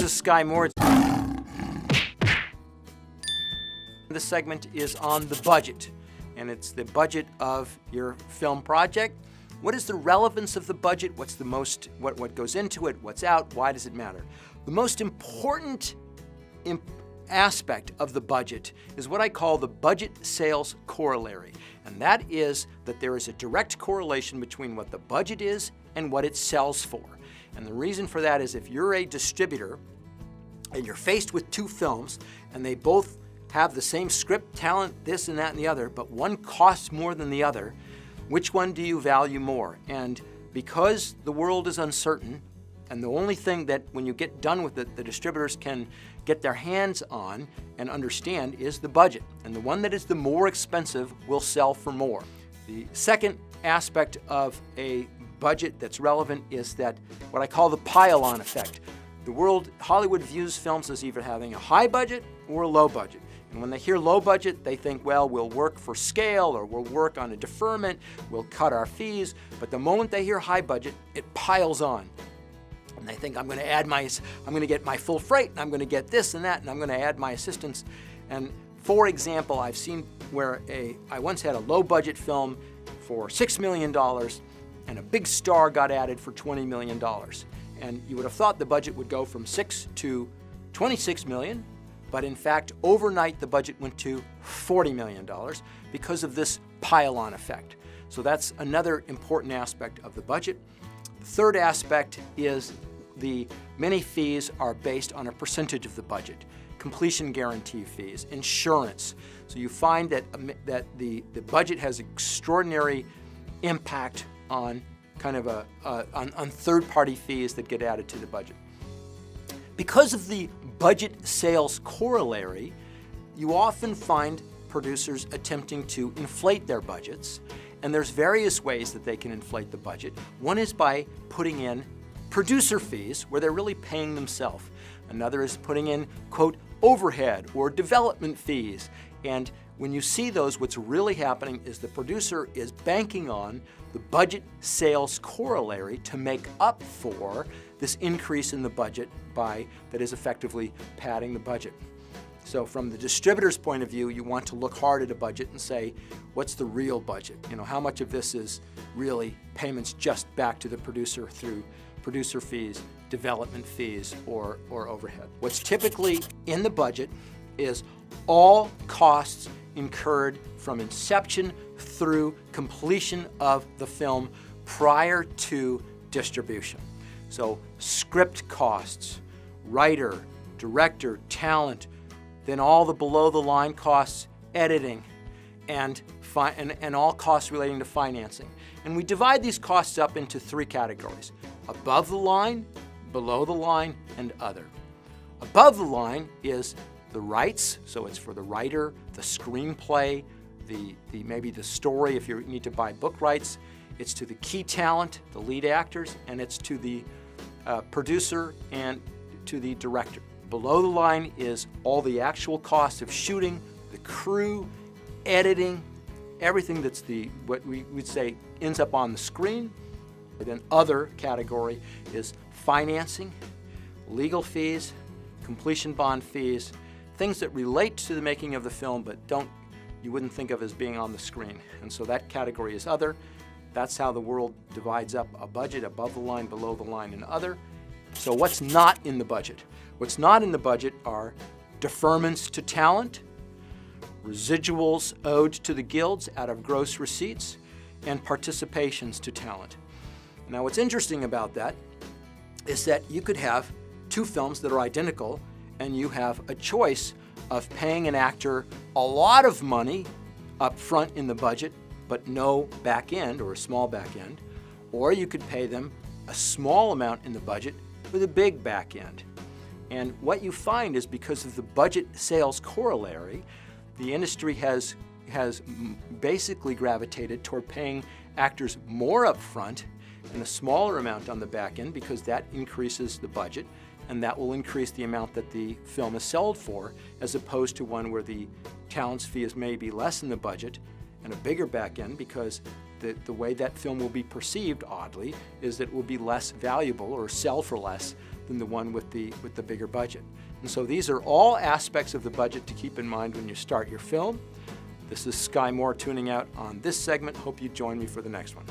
is Sky Moore. This segment is on the budget, and it's the budget of your film project. What is the relevance of the budget? What's the most, what goes into it? What's out? Why does it matter? The most important aspect of the budget is what I call the budget sales corollary. And that is that there is a direct correlation between what the budget is and what it sells for. And the reason for that is if you're a distributor and you're faced with two films and they both have the same script, talent, this and that and the other, but one costs more than the other, which one do you value more? And because the world is uncertain, and the only thing that when you get done with it, the distributors can get their hands on and understand is the budget. And the one that is the more expensive will sell for more. The second aspect of a budget that's relevant is that what I call the pile-on effect. Hollywood views films as either having a high budget or a low budget. And when they hear low budget, they think, well, we'll work for scale or we'll work on a deferment, we'll cut our fees. But the moment they hear high budget, it piles on. And they think, I'm going to get my full freight, and I'm going to get this and that, and I'm going to add my assistants. And for example, I've seen where I once had a low budget film for $6 million, and a big star got added for $20 million. And you would have thought the budget would go from 6 to 26 million. But in fact, overnight the budget went to $40 million because of this pile-on effect. So that's another important aspect of the budget. The third aspect is many fees are based on a percentage of the budget. Completion guarantee fees, insurance. So you find that the budget has extraordinary impact on on third-party fees that get added to the budget. Because of the budget sales corollary, you often find producers attempting to inflate their budgets, and there's various ways that they can inflate the budget. One is by putting in producer fees, where they're really paying themselves. Another is putting in, quote, overhead or development fees. And when you see those, what's really happening is the producer is banking on the budget sales corollary to make up for this increase in the budget that is effectively padding the budget. So from the distributor's point of view, you want to look hard at a budget and say, what's the real budget? How much of this is really payments just back to the producer through producer fees, development fees, or overhead? What's typically in the budget is all costs incurred from inception through completion of the film prior to distribution. So script costs, writer, director, talent, then all the below-the-line costs, editing, and all costs relating to financing. And we divide these costs up into three categories: above the line, below the line, and other. Above the line is the rights, so it's for the writer, the screenplay, maybe the story if you need to buy book rights. It's to the key talent, the lead actors, and it's to the producer and to the director. Below the line is all the actual costs of shooting, the crew, editing, everything that's what we would say ends up on the screen. And then other category is financing, legal fees, completion bond fees, things that relate to the making of the film but you wouldn't think of as being on the screen. And so that category is other. That's how the world divides up a budget: above the line, below the line, and other. So what's not in the budget? What's not in the budget are deferments to talent, residuals owed to the guilds out of gross receipts, and participations to talent. Now what's interesting about that is that you could have two films that are identical, and you have a choice of paying an actor a lot of money up front in the budget but no back end or a small back end, or you could pay them a small amount in the budget with a big back end. And what you find is because of the budget sales corollary, the industry has basically gravitated toward paying actors more up front and a smaller amount on the back end, because that increases the budget and that will increase the amount that the film is sold for, as opposed to one where the talent's fee is maybe less in the budget and a bigger back end, because the way that film will be perceived, oddly, is that it will be less valuable or sell for less than the one with the bigger budget. And so these are all aspects of the budget to keep in mind when you start your film. This is Sky Moore tuning out on this segment. Hope you join me for the next one.